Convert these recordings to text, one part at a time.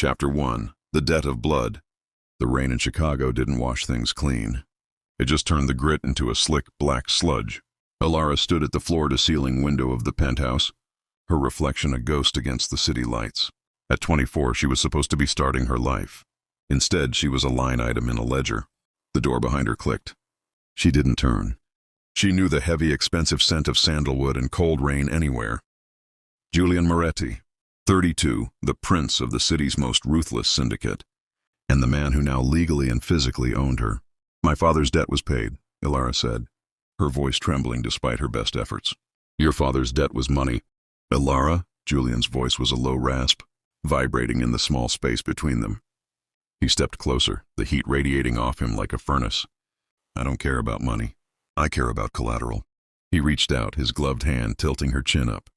Chapter 1. The Debt of Blood. The rain in Chicago didn't wash things clean. It just turned the grit into a slick, black sludge. Elara stood at the floor-to-ceiling window of the penthouse, her reflection a ghost against the city lights. At 24, she was supposed to be starting her life. Instead, she was a line item in a ledger. The door behind her clicked. She didn't turn. She knew the heavy, expensive scent of sandalwood and cold rain anywhere. Julian Moretti, 32, the prince of the city's most ruthless syndicate, and the man who now legally and physically owned her. "My father's debt was paid," Elara said, her voice trembling despite her best efforts. "Your father's debt was money." "Elara?" Julian's voice was a low rasp, vibrating in the small space between them. He stepped closer, the heat radiating off him like a furnace. "I don't care about money. I care about collateral." He reached out, his gloved hand tilting her chin up.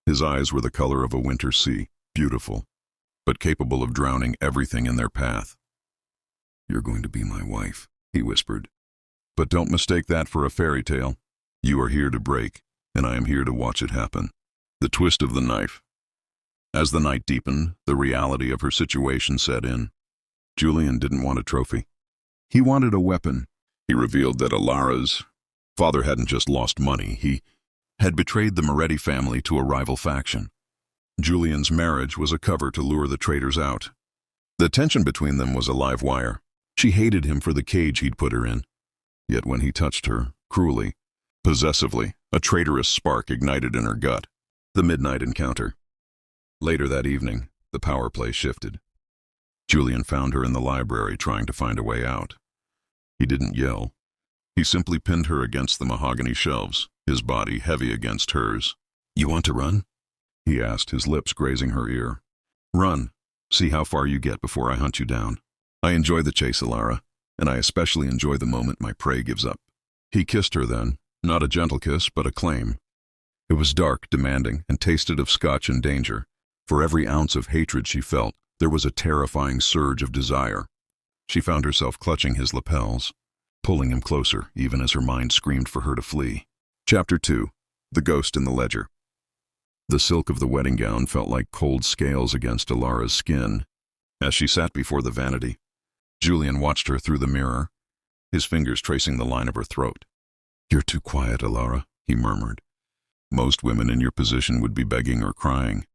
His eyes were the color of a winter sea, beautiful, but capable of drowning everything in their path. "You're going to be my wife," he whispered. "But don't mistake that for a fairy tale. You are here to break, and I am here to watch it happen." The twist of the knife. As the night deepened, the reality of her situation set in. Julian didn't want a trophy. He wanted a weapon. He revealed that Elara's father hadn't just lost money, he had betrayed the Moretti family to a rival faction. Julian's marriage was a cover to lure the traitors out. The tension between them was a live wire. She hated him for the cage he'd put her in. Yet when he touched her, cruelly, possessively, a traitorous spark ignited in her gut. The midnight encounter. Later that evening, the power play shifted. Julian found her in the library trying to find a way out. He didn't yell. He simply pinned her against the mahogany shelves, his body heavy against hers. "You want to run?" he asked, his lips grazing her ear. "Run. See how far you get before I hunt you down. I enjoy the chase, Elara, and I especially enjoy the moment my prey gives up." He kissed her then, not a gentle kiss, but a claim. It was dark, demanding, and tasted of scotch and danger. For every ounce of hatred she felt, there was a terrifying surge of desire. She found herself clutching his lapels, pulling him closer, even as her mind screamed for her to flee. Chapter 2. The Ghost in the Ledger. The silk of the wedding gown felt like cold scales against Elara's skin. As she sat before the vanity, Julian watched her through the mirror, his fingers tracing the line of her throat. "You're too quiet, Elara," he murmured. "Most women in your position would be begging or crying.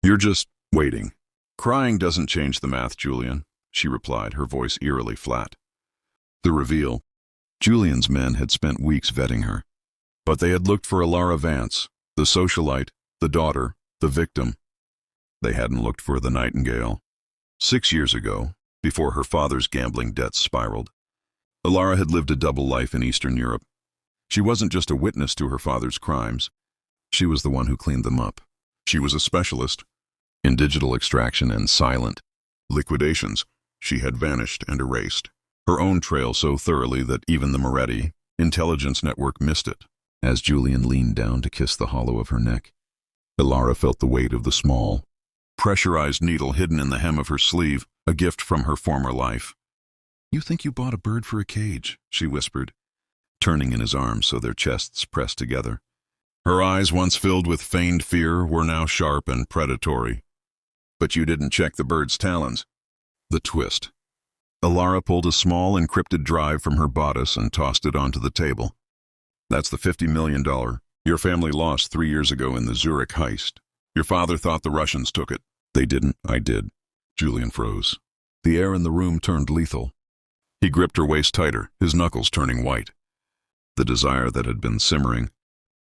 You're just waiting." "Crying doesn't change the math, Julian," she replied, her voice eerily flat. The reveal. Julian's men had spent weeks vetting her, but they had looked for Elara Vance, the socialite, the daughter, the victim. They hadn't looked for the Nightingale. 6 years ago, before her father's gambling debts spiraled, Elara had lived a double life in Eastern Europe. She wasn't just a witness to her father's crimes. She was the one who cleaned them up. She was a specialist in digital extraction and silent liquidations. She had vanished and erased her own trail so thoroughly that even the Moretti intelligence network missed it. As Julian leaned down to kiss the hollow of her neck, Elara felt the weight of the small, pressurized needle hidden in the hem of her sleeve, a gift from her former life. "You think you bought a bird for a cage," she whispered, turning in his arms so their chests pressed together. Her eyes, once filled with feigned fear, were now sharp and predatory. "But you didn't check the bird's talons." The twist. Elara pulled a small, encrypted drive from her bodice and tossed it onto the table. "That's the $50 million your family lost 3 years ago in the Zurich heist. Your father thought the Russians took it." "They didn't, I did." Julian froze. The air in the room turned lethal. He gripped her waist tighter, his knuckles turning white. The desire that had been simmering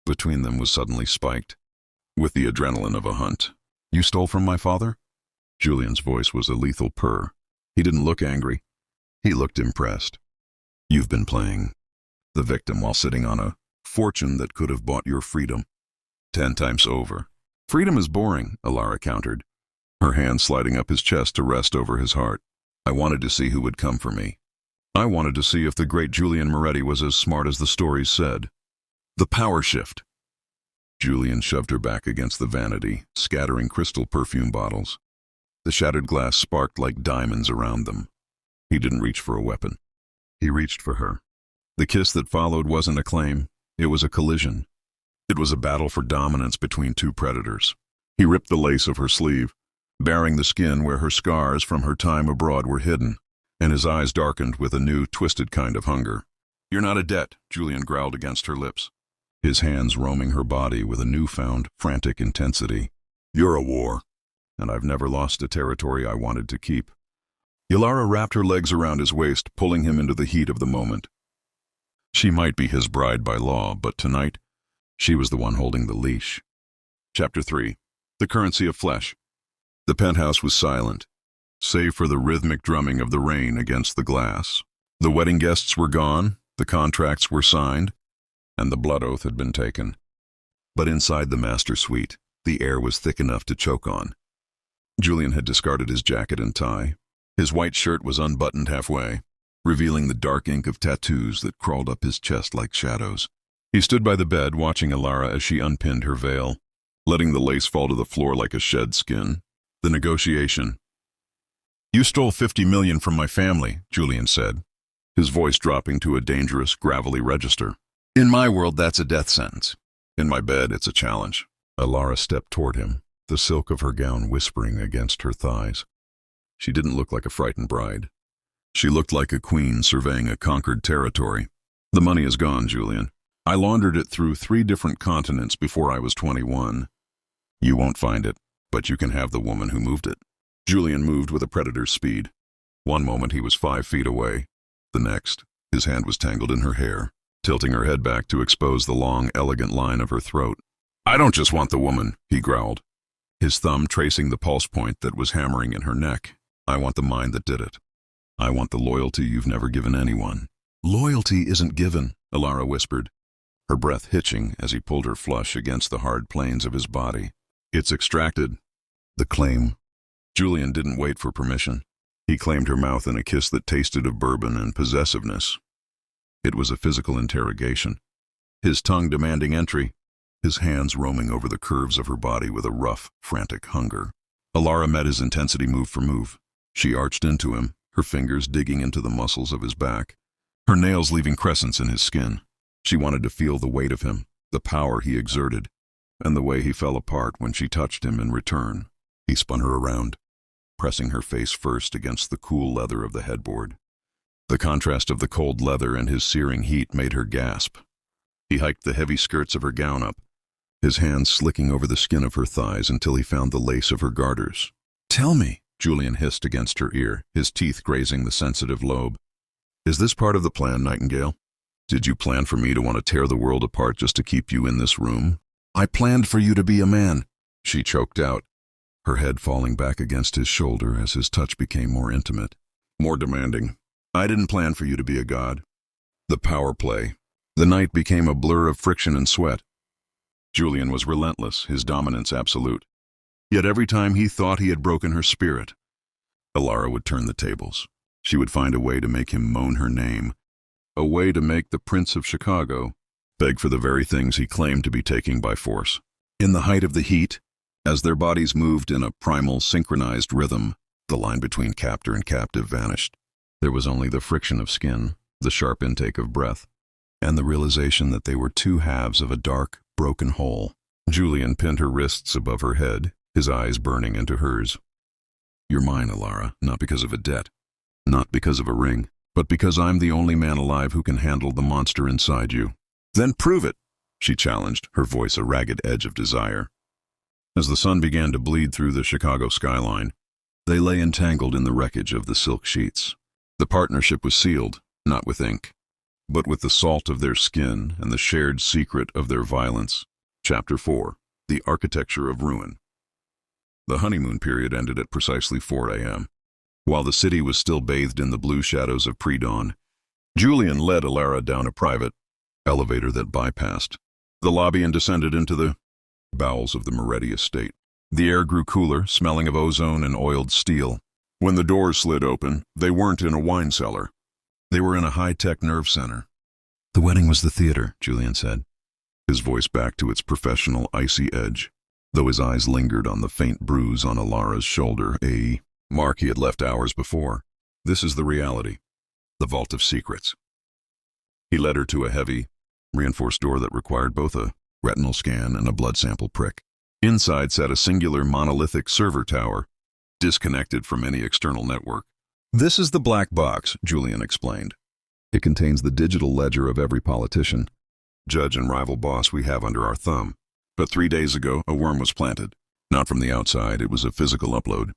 between them was suddenly spiked, with the adrenaline of a hunt. "You stole from my father?" Julian's voice was a lethal purr. He didn't look angry. He looked impressed. "You've been playing the victim while sitting on a fortune that could have bought your freedom 10 times over." "Freedom is boring," Elara countered, her hand sliding up his chest to rest over his heart. "I wanted to see who would come for me. I wanted to see if the great Julian Moretti was as smart as the stories said." The power shift. Julian shoved her back against the vanity, scattering crystal perfume bottles. The shattered glass sparked like diamonds around them. He didn't reach for a weapon. He reached for her. The kiss that followed wasn't a claim. It was a collision. It was a battle for dominance between two predators. He ripped the lace of her sleeve, baring the skin where her scars from her time abroad were hidden, and his eyes darkened with a new, twisted kind of hunger. "You're not a debt," Julian growled against her lips, his hands roaming her body with a newfound, frantic intensity. "You're a war, and I've never lost a territory I wanted to keep." Elara wrapped her legs around his waist, pulling him into the heat of the moment. She might be his bride by law, but tonight, she was the one holding the leash. Chapter 3. The Currency of Flesh. The penthouse was silent, save for the rhythmic drumming of the rain against the glass. The wedding guests were gone, the contracts were signed, and the blood oath had been taken. But inside the master suite, the air was thick enough to choke on. Julian had discarded his jacket and tie. His white shirt was unbuttoned halfway, revealing the dark ink of tattoos that crawled up his chest like shadows. He stood by the bed, watching Elara as she unpinned her veil, letting the lace fall to the floor like a shed skin. The negotiation. "You stole $50 million from my family," Julian said, his voice dropping to a dangerous, gravelly register. "In my world, that's a death sentence. In my bed, it's a challenge." Elara stepped toward him, the silk of her gown whispering against her thighs. She didn't look like a frightened bride. She looked like a queen surveying a conquered territory. "The money is gone, Julian. I laundered it through 3 different continents before I was 21. You won't find it, but you can have the woman who moved it." Julian moved with a predator's speed. One moment he was 5 feet away. The next, his hand was tangled in her hair, tilting her head back to expose the long, elegant line of her throat. "I don't just want the woman," he growled, his thumb tracing the pulse point that was hammering in her neck. "I want the mind that did it. I want the loyalty you've never given anyone." "Loyalty isn't given," Elara whispered, her breath hitching as he pulled her flush against the hard planes of his body. "It's extracted." The claim. Julian didn't wait for permission. He claimed her mouth in a kiss that tasted of bourbon and possessiveness. It was a physical interrogation, his tongue demanding entry, his hands roaming over the curves of her body with a rough, frantic hunger. Elara met his intensity move for move. She arched into him, her fingers digging into the muscles of his back, her nails leaving crescents in his skin. She wanted to feel the weight of him, the power he exerted, and the way he fell apart when she touched him in return. He spun her around, pressing her face first against the cool leather of the headboard. The contrast of the cold leather and his searing heat made her gasp. He hiked the heavy skirts of her gown up, his hands slicking over the skin of her thighs until he found the lace of her garters. "Tell me," Julian hissed against her ear, his teeth grazing the sensitive lobe. "Is this part of the plan, Nightingale? Did you plan for me to want to tear the world apart just to keep you in this room?" "I planned for you to be a man," she choked out, her head falling back against his shoulder as his touch became more intimate, more demanding. "I didn't plan for you to be a god." The power play. The night became a blur of friction and sweat. Julian was relentless, his dominance absolute. Yet every time he thought he had broken her spirit, Elara would turn the tables. She would find a way to make him moan her name, a way to make the Prince of Chicago beg for the very things he claimed to be taking by force. In the height of the heat, as their bodies moved in a primal, synchronized rhythm, the line between captor and captive vanished. There was only the friction of skin, the sharp intake of breath, and the realization that they were 2 halves of a dark, broken whole. Julian pinned her wrists above her head, his eyes burning into hers. "You're mine, Elara, not because of a debt, not because of a ring, but because I'm the only man alive who can handle the monster inside you." "Then prove it," she challenged, her voice a ragged edge of desire. As the sun began to bleed through the Chicago skyline, they lay entangled in the wreckage of the silk sheets. The partnership was sealed, not with ink, but with the salt of their skin and the shared secret of their violence. Chapter 4. The Architecture of Ruin. The honeymoon period ended at precisely 4 a.m. While the city was still bathed in the blue shadows of pre-dawn, Julian led Elara down a private elevator that bypassed the lobby and descended into the bowels of the Moretti estate. The air grew cooler, smelling of ozone and oiled steel. When the doors slid open, they weren't in a wine cellar. They were in a high-tech nerve center. "The wedding was the theater," Julian said, his voice back to its professional, icy edge, though his eyes lingered on the faint bruise on Elara's shoulder, a mark he had left hours before. "This is the reality, the vault of secrets." He led her to a heavy, reinforced door that required both a retinal scan and a blood sample prick. Inside sat a singular monolithic server tower, disconnected from any external network. This is the black box, Julian explained. It contains the digital ledger of every politician, judge and rival boss we have under our thumb. But 3 days ago, a worm was planted. Not from the outside, it was a physical upload.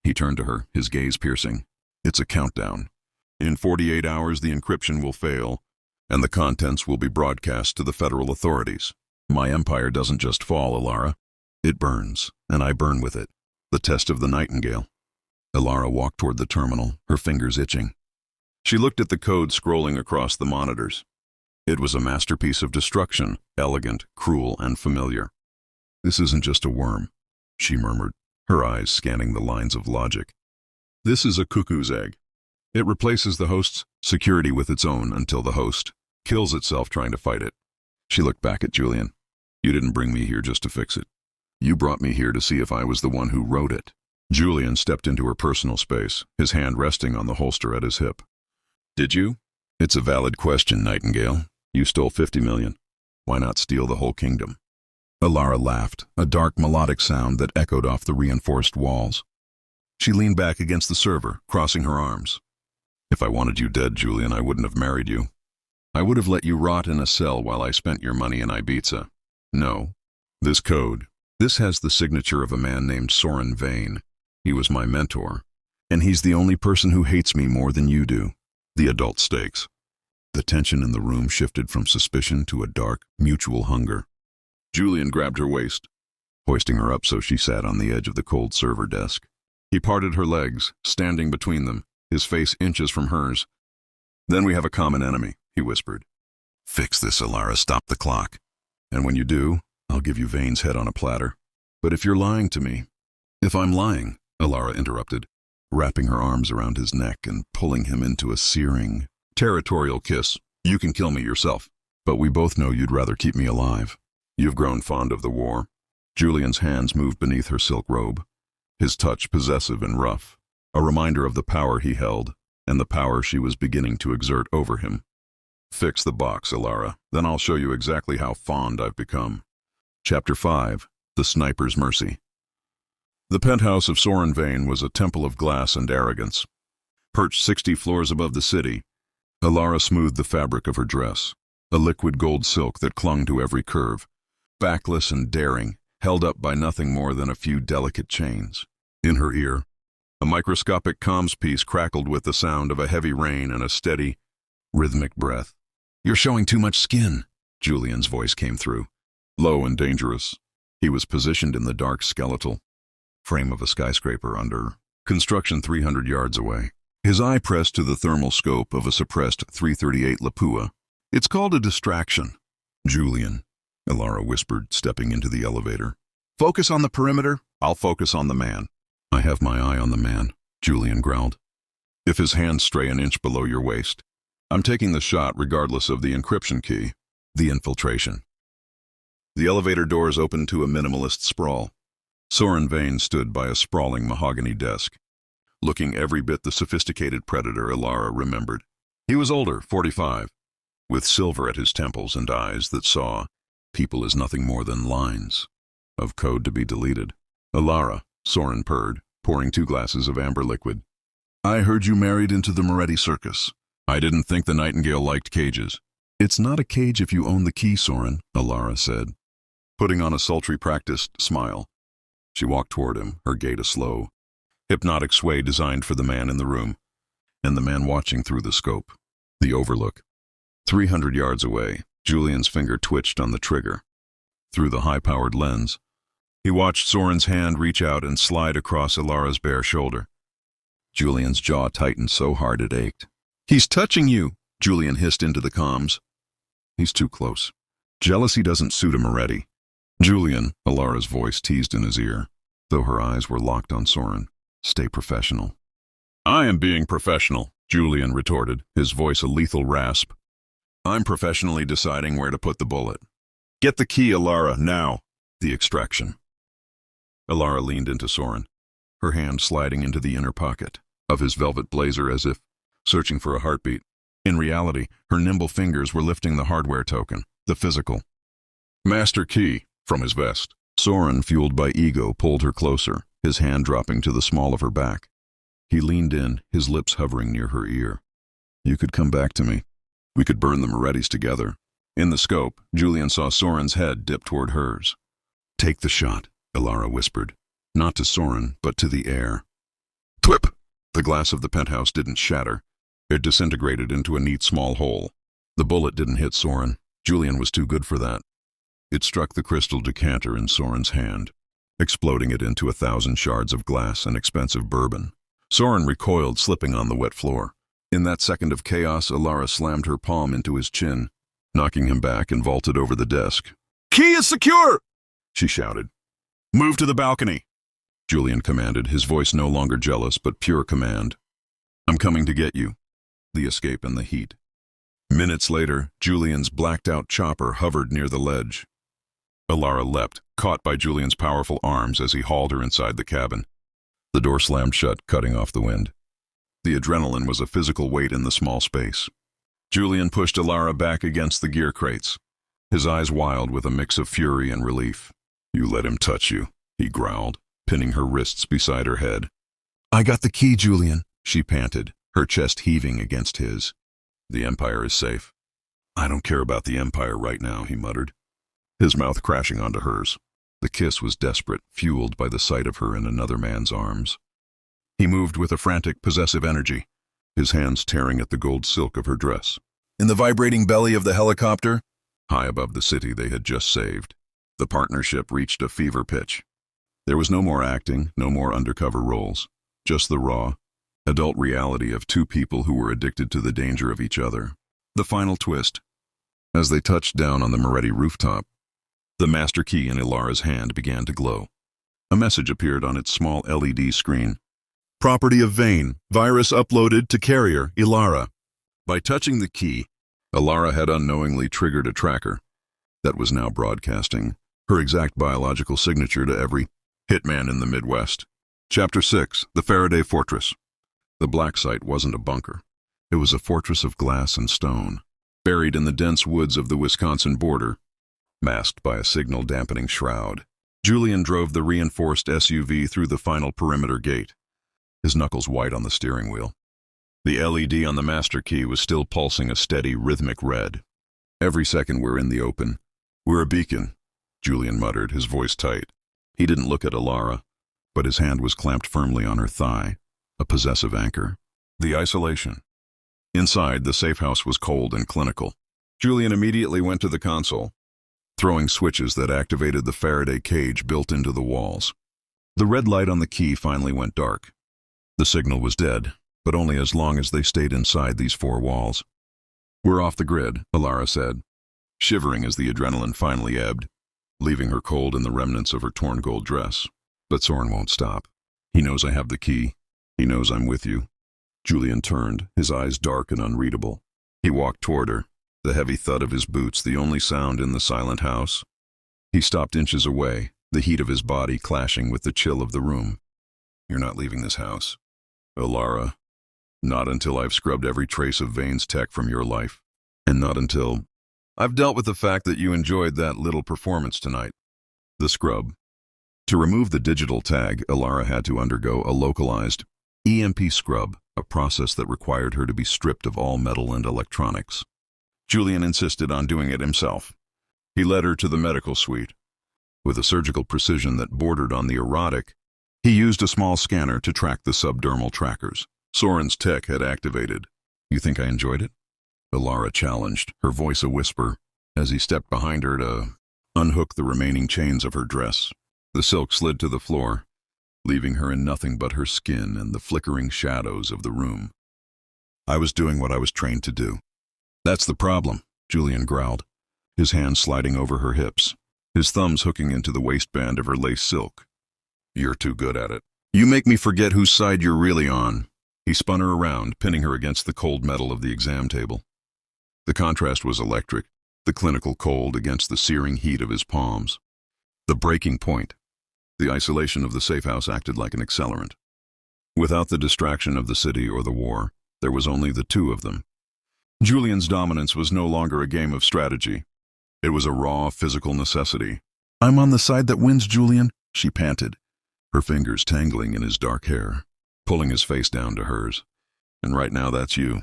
He turned to her, his gaze piercing. It's a countdown. In 48 hours, the encryption will fail, and the contents will be broadcast to the federal authorities. My empire doesn't just fall, Elara. It burns, and I burn with it. The test of the Nightingale. Elara walked toward the terminal, her fingers itching. She looked at the code scrolling across the monitors. It was a masterpiece of destruction, elegant, cruel, and familiar. This isn't just a worm, she murmured, her eyes scanning the lines of logic. This is a cuckoo's egg. It replaces the host's security with its own until the host kills itself trying to fight it. She looked back at Julian. You didn't bring me here just to fix it. You brought me here to see if I was the one who wrote it. Julian stepped into her personal space, his hand resting on the holster at his hip. Did you? It's a valid question, Nightingale. You stole 50 million. Why not steal the whole kingdom? Elara laughed, a dark melodic sound that echoed off the reinforced walls. She leaned back against the server, crossing her arms. If I wanted you dead, Julian, I wouldn't have married you. I would have let you rot in a cell while I spent your money in Ibiza. No. This code. This has the signature of a man named Soren Vane. He was my mentor, and he's the only person who hates me more than you do. The adult stakes. The tension in the room shifted from suspicion to a dark, mutual hunger. Julian grabbed her waist, hoisting her up so she sat on the edge of the cold server desk. He parted her legs, standing between them, his face inches from hers. Then we have a common enemy, he whispered. Fix this, Elara, stop the clock. And when you do, I'll give you Vane's head on a platter. But if you're lying to me... If I'm lying, Elara interrupted, wrapping her arms around his neck and pulling him into a searing, territorial kiss. You can kill me yourself, but we both know you'd rather keep me alive. You've grown fond of the war. Julian's hands moved beneath her silk robe, his touch possessive and rough, a reminder of the power he held and the power she was beginning to exert over him. Fix the box, Elara, then I'll show you exactly how fond I've become. Chapter 5. The Sniper's Mercy. The penthouse of Soren Vane was a temple of glass and arrogance. Perched 60 floors above the city, Elara smoothed the fabric of her dress, a liquid gold silk that clung to every curve, backless and daring, held up by nothing more than a few delicate chains. In her ear, a microscopic comms piece crackled with the sound of a heavy rain and a steady, rhythmic breath. You're showing too much skin, Julian's voice came through, low and dangerous. He was positioned in the dark skeletal frame of a skyscraper under construction 300 yards away. His eye pressed to the thermal scope of a suppressed 338 Lapua. It's called a distraction. Julian, Elara whispered, stepping into the elevator. Focus on the perimeter, I'll focus on the man. I have my eye on the man, Julian growled. If his hands stray an inch below your waist, I'm taking the shot regardless of the encryption key, the infiltration. The elevator doors opened to a minimalist sprawl. Soren Vane stood by a sprawling mahogany desk, looking every bit the sophisticated predator Elara remembered. He was older, 45, with silver at his temples and eyes that saw people as nothing more than lines of code to be deleted. Elara, Soren purred, pouring 2 glasses of amber liquid. I heard you married into the Moretti circus. I didn't think the Nightingale liked cages. It's not a cage if you own the key, Soren, Elara said, putting on a sultry practiced smile. She walked toward him, her gait a slow, hypnotic sway designed for the man in the room, and the man watching through the scope. The overlook. 300 yards away, Julian's finger twitched on the trigger. Through the high-powered lens, he watched Soren's hand reach out and slide across Elara's bare shoulder. Julian's jaw tightened so hard it ached. He's touching you, Julian hissed into the comms. He's too close. Jealousy doesn't suit a Moretti. Julian, Elara's voice teased in his ear, though her eyes were locked on Soren. Stay professional. I am being professional, Julian retorted, his voice a lethal rasp. I'm professionally deciding where to put the bullet. Get the key, Elara, now. The extraction. Elara leaned into Soren, her hand sliding into the inner pocket of his velvet blazer as if searching for a heartbeat. In reality, her nimble fingers were lifting the hardware token, the physical. Master key, from his vest. Soren, fueled by ego, pulled her closer, his hand dropping to the small of her back. He leaned in, his lips hovering near her ear. You could come back to me. We could burn the Morettis together. In the scope, Julian saw Soren's head dip toward hers. Take the shot, Elara whispered. Not to Soren, but to the heir. Twip! The glass of the penthouse didn't shatter. It disintegrated into a neat small hole. The bullet didn't hit Soren. Julian was too good for that. It struck the crystal decanter in Soren's hand, exploding it into 1,000 shards of glass and expensive bourbon. Soren recoiled, slipping on the wet floor. In that second of chaos, Elara slammed her palm into his chin, knocking him back, and vaulted over the desk. Key is secure! She shouted. Move to the balcony, Julian commanded, his voice no longer jealous but pure command. I'm coming to get you. The escape in the heat. Minutes later, Julian's blacked-out chopper hovered near the ledge. Elara leapt, caught by Julian's powerful arms as he hauled her inside the cabin. The door slammed shut, cutting off the wind. The adrenaline was a physical weight in the small space. Julian pushed Elara back against the gear crates, his eyes wild with a mix of fury and relief. You let him touch you, he growled, pinning her wrists beside her head. I got the key, Julian, she panted, her chest heaving against his. The Empire is safe. I don't care about the Empire right now, he muttered, his mouth crashing onto hers. The kiss was desperate, fueled by the sight of her in another man's arms. He moved with a frantic, possessive energy, his hands tearing at the gold silk of her dress. In the vibrating belly of the helicopter, high above the city they had just saved, the partnership reached a fever pitch. There was no more acting, no more undercover roles, just the raw, adult reality of two people who were addicted to the danger of each other. The final twist. As they touched down on the Moretti rooftop, the master key in Elara's hand began to glow. A message appeared on its small LED screen. Property of Vane. Virus uploaded to carrier, Elara. By touching the key, Elara had unknowingly triggered a tracker that was now broadcasting her exact biological signature to every hitman in the Midwest. Chapter 6. The Faraday Fortress. The black site wasn't a bunker. It was a fortress of glass and stone, buried in the dense woods of the Wisconsin border, masked by a signal-dampening shroud. Julian drove the reinforced SUV through the final perimeter gate, his knuckles white on the steering wheel. The LED on the master key was still pulsing a steady, rhythmic red. Every second we're in the open. We're a beacon, Julian muttered, his voice tight. He didn't look at Elara, but his hand was clamped firmly on her thigh, a possessive anchor. The isolation. Inside, the safe house was cold and clinical. Julian immediately went to the console, throwing switches that activated the Faraday cage built into the walls. The red light on the key finally went dark. The signal was dead, but only as long as they stayed inside these four walls. We're off the grid, Elara said, shivering as the adrenaline finally ebbed, leaving her cold in the remnants of her torn gold dress. But Soren won't stop. He knows I have the key. He knows I'm with you. Julian turned, his eyes dark and unreadable. He walked toward her, the heavy thud of his boots the only sound in the silent house. He stopped inches away, the heat of his body clashing with the chill of the room. You're not leaving this house, Elara. Not until I've scrubbed every trace of Vane's tech from your life. And not until I've dealt with the fact that you enjoyed that little performance tonight. The scrub. To remove the digital tag, Elara had to undergo a localized EMP scrub, a process that required her to be stripped of all metal and electronics. Julian insisted on doing it himself. He led her to the medical suite. With a surgical precision that bordered on the erotic, he used a small scanner to track the subdermal trackers. Soren's tech had activated. You think I enjoyed it? Elara challenged, her voice a whisper, as he stepped behind her to unhook the remaining chains of her dress. The silk slid to the floor, leaving her in nothing but her skin and the flickering shadows of the room. I was doing what I was trained to do. That's the problem, Julian growled, his hands sliding over her hips, his thumbs hooking into the waistband of her lace silk. You're too good at it. You make me forget whose side you're really on. He spun her around, pinning her against the cold metal of the exam table. The contrast was electric, the clinical cold against the searing heat of his palms. The breaking point. The isolation of the safe house acted like an accelerant. Without the distraction of the city or the war, there was only the two of them. Julian's dominance was no longer a game of strategy. It was a raw, physical necessity. I'm on the side that wins, Julian, she panted, her fingers tangling in his dark hair, pulling his face down to hers. And right now that's you.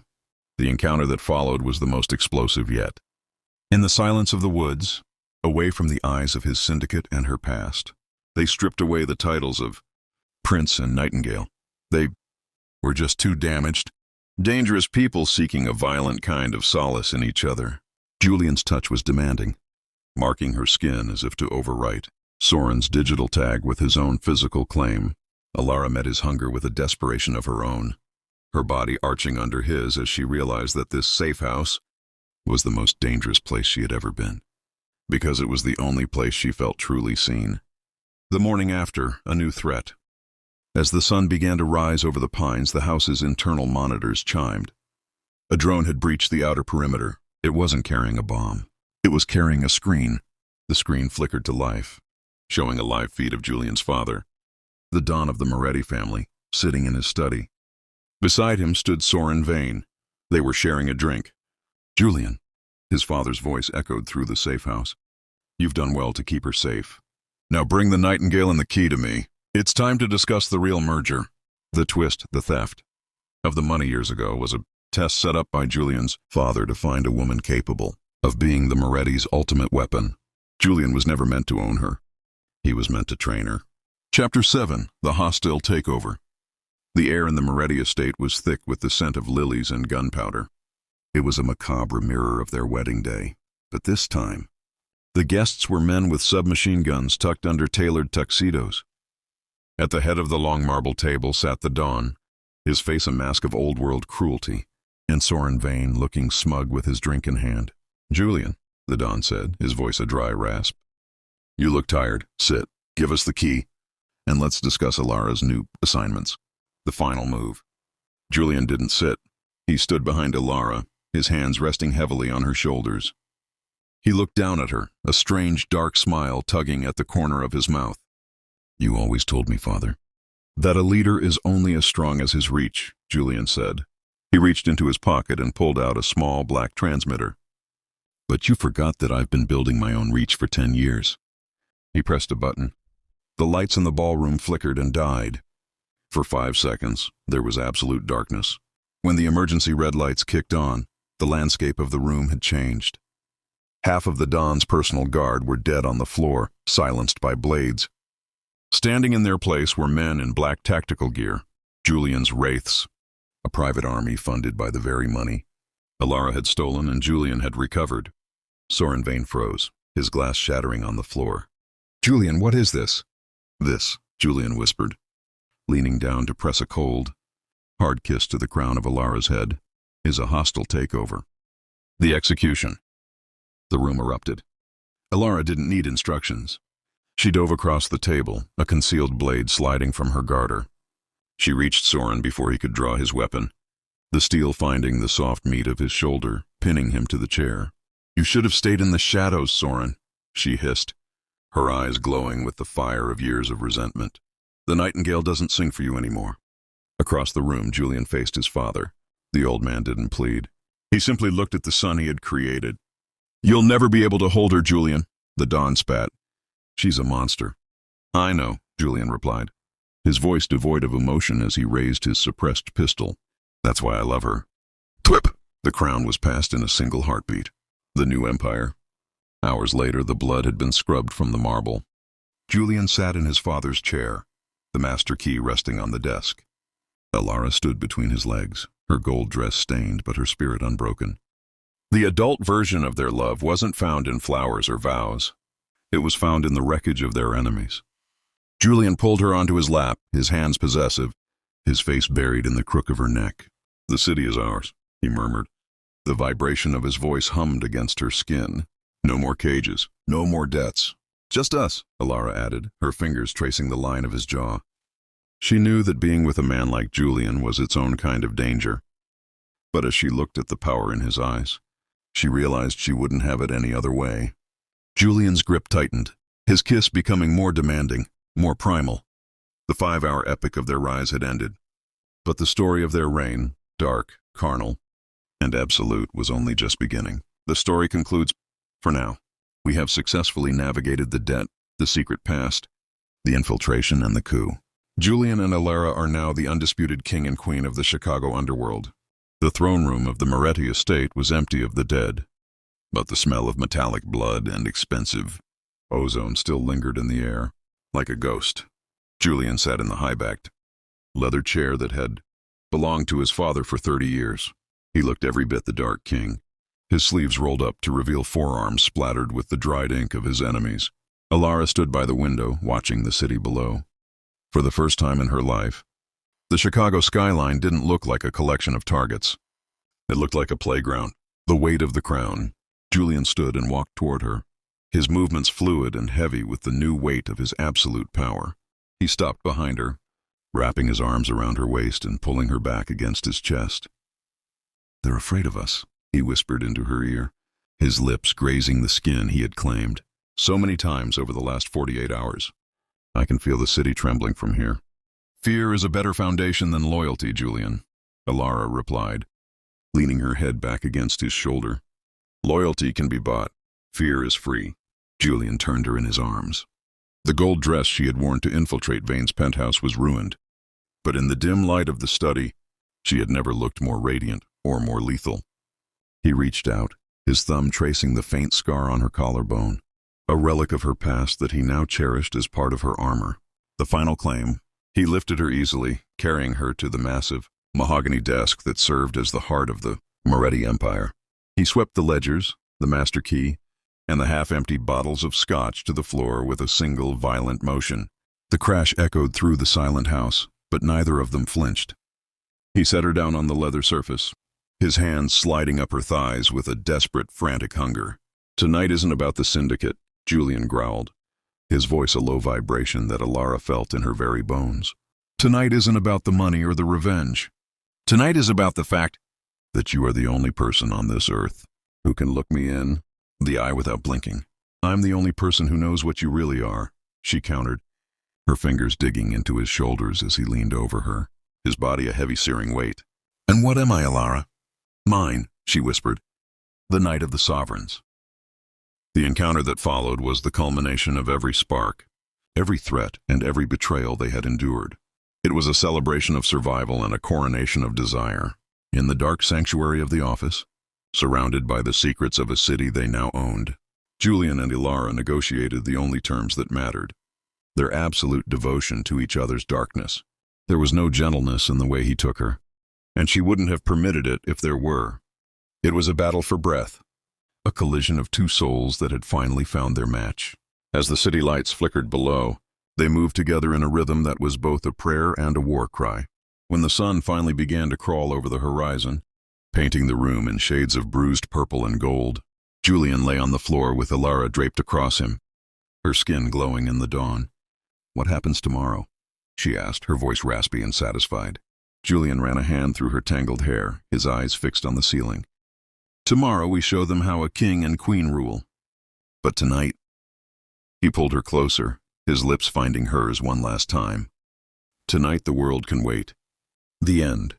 The encounter that followed was the most explosive yet. In the silence of the woods, away from the eyes of his syndicate and her past, they stripped away the titles of Prince and Nightingale. They were just two damaged, dangerous people seeking a violent kind of solace in each other. Julian's touch was demanding, marking her skin as if to overwrite Soren's digital tag with his own physical claim. Elara met his hunger with a desperation of her own, her body arching under his as she realized that this safe house was the most dangerous place she had ever been, because it was the only place she felt truly seen. The morning after, a new threat. As the sun began to rise over the pines, the house's internal monitors chimed. A drone had breached the outer perimeter. It wasn't carrying a bomb. It was carrying a screen. The screen flickered to life, showing a live feed of Julian's father, the Don of the Moretti family, sitting in his study. Beside him stood Soren Vane. They were sharing a drink. "Julian," his father's voice echoed through the safe house. "You've done well to keep her safe. Now bring the Nightingale and the key to me. It's time to discuss the real merger." The twist, the theft of the money years ago, was a test set up by Julian's father to find a woman capable of being the Moretti's ultimate weapon. Julian was never meant to own her. He was meant to train her. Chapter 7, The Hostile Takeover. The air in the Moretti estate was thick with the scent of lilies and gunpowder. It was a macabre mirror of their wedding day. But this time, the guests were men with submachine guns tucked under tailored tuxedos. At the head of the long marble table sat the Don, his face a mask of old-world cruelty, and Soren Vane looking smug with his drink in hand. "Julian," the Don said, his voice a dry rasp. "You look tired. Sit. Give us the key, and let's discuss Elara's new assignments. The final move." Julian didn't sit. He stood behind Elara, his hands resting heavily on her shoulders. He looked down at her, a strange dark smile tugging at the corner of his mouth. "You always told me, Father, that a leader is only as strong as his reach," Julian said. He reached into his pocket and pulled out a small black transmitter. "But you forgot that I've been building my own reach for 10 years. He pressed a button. The lights in the ballroom flickered and died. For 5 seconds, there was absolute darkness. When the emergency red lights kicked on, the landscape of the room had changed. Half of the Don's personal guard were dead on the floor, silenced by blades. Standing in their place were men in black tactical gear, Julian's wraiths, a private army funded by the very money Elara had stolen and Julian had recovered. Soren Vane froze, his glass shattering on the floor. "Julian, what is this?" "This," Julian whispered, leaning down to press a cold, hard kiss to the crown of Elara's head, "is a hostile takeover. The execution." The room erupted. Elara didn't need instructions. She dove across the table, a concealed blade sliding from her garter. She reached Soren before he could draw his weapon, the steel finding the soft meat of his shoulder, pinning him to the chair. "You should have stayed in the shadows, Soren," she hissed, her eyes glowing with the fire of years of resentment. "The Nightingale doesn't sing for you anymore." Across the room, Julian faced his father. The old man didn't plead. He simply looked at the son he had created. "You'll never be able to hold her, Julian," the Don spat. "She's a monster." "I know," Julian replied, his voice devoid of emotion as he raised his suppressed pistol. "That's why I love her." Twip! The crown was passed in a single heartbeat. The new empire. Hours later, the blood had been scrubbed from the marble. Julian sat in his father's chair, the master key resting on the desk. Elara stood between his legs, her gold dress stained but her spirit unbroken. The adult version of their love wasn't found in flowers or vows. It was found in the wreckage of their enemies. Julian pulled her onto his lap, his hands possessive, his face buried in the crook of her neck. "The city is ours," he murmured. The vibration of his voice hummed against her skin. "No more cages, no more debts. Just us," Elara added, her fingers tracing the line of his jaw. She knew that being with a man like Julian was its own kind of danger. But as she looked at the power in his eyes, she realized she wouldn't have it any other way. Julian's grip tightened, his kiss becoming more demanding, more primal. The 5-hour epic of their rise had ended. But the story of their reign, dark, carnal, and absolute, was only just beginning. The story concludes, for now. We have successfully navigated the debt, the secret past, the infiltration, and the coup. Julian and Elara are now the undisputed king and queen of the Chicago underworld. The throne room of the Moretti estate was empty of the dead, but the smell of metallic blood and expensive ozone still lingered in the air, like a ghost. Julian sat in the high-backed leather chair that had belonged to his father for 30 years. He looked every bit the Dark King, his sleeves rolled up to reveal forearms splattered with the dried ink of his enemies. Elara stood by the window, watching the city below. For the first time in her life, the Chicago skyline didn't look like a collection of targets. It looked like a playground. The weight of the crown. Julian stood and walked toward her, his movements fluid and heavy with the new weight of his absolute power. He stopped behind her, wrapping his arms around her waist and pulling her back against his chest. "They're afraid of us," he whispered into her ear, his lips grazing the skin he had claimed so many times over the last 48 hours. "I can feel the city trembling from here." "Fear is a better foundation than loyalty, Julian," Elara replied, leaning her head back against his shoulder. "Loyalty can be bought. Fear is free." Julian turned her in his arms. The gold dress she had worn to infiltrate Vane's penthouse was ruined, but in the dim light of the study, she had never looked more radiant or more lethal. He reached out, his thumb tracing the faint scar on her collarbone, a relic of her past that he now cherished as part of her armor. The final claim. He lifted her easily, carrying her to the massive mahogany desk that served as the heart of the Moretti Empire. He swept the ledgers, the master key, and the half-emptied bottles of scotch to the floor with a single violent motion. The crash echoed through the silent house, but neither of them flinched. He set her down on the leather surface, his hands sliding up her thighs with a desperate, frantic hunger. "Tonight isn't about the Syndicate," Julian growled, his voice a low vibration that Elara felt in her very bones. "Tonight isn't about the money or the revenge. Tonight is about the fact that you are the only person on this earth who can look me in the eye without blinking. I'm the only person who knows what you really are," she countered, her fingers digging into his shoulders as he leaned over her, his body a heavy searing weight. "And what am I, Elara?" "Mine," she whispered. "The Night of the Sovereigns." The encounter that followed was the culmination of every spark, every threat, and every betrayal they had endured. It was a celebration of survival and a coronation of desire. In the dark sanctuary of the office, surrounded by the secrets of a city they now owned, Julian and Elara negotiated the only terms that mattered: their absolute devotion to each other's darkness. There was no gentleness in the way he took her, and she wouldn't have permitted it if there were. It was a battle for breath, a collision of two souls that had finally found their match. As the city lights flickered below, they moved together in a rhythm that was both a prayer and a war cry. When the sun finally began to crawl over the horizon, painting the room in shades of bruised purple and gold, Julian lay on the floor with Elara draped across him, her skin glowing in the dawn. "What happens tomorrow?" she asked, her voice raspy and satisfied. Julian ran a hand through her tangled hair, his eyes fixed on the ceiling. "Tomorrow we show them how a king and queen rule. But tonight—" He pulled her closer, his lips finding hers one last time. "Tonight the world can wait. The end."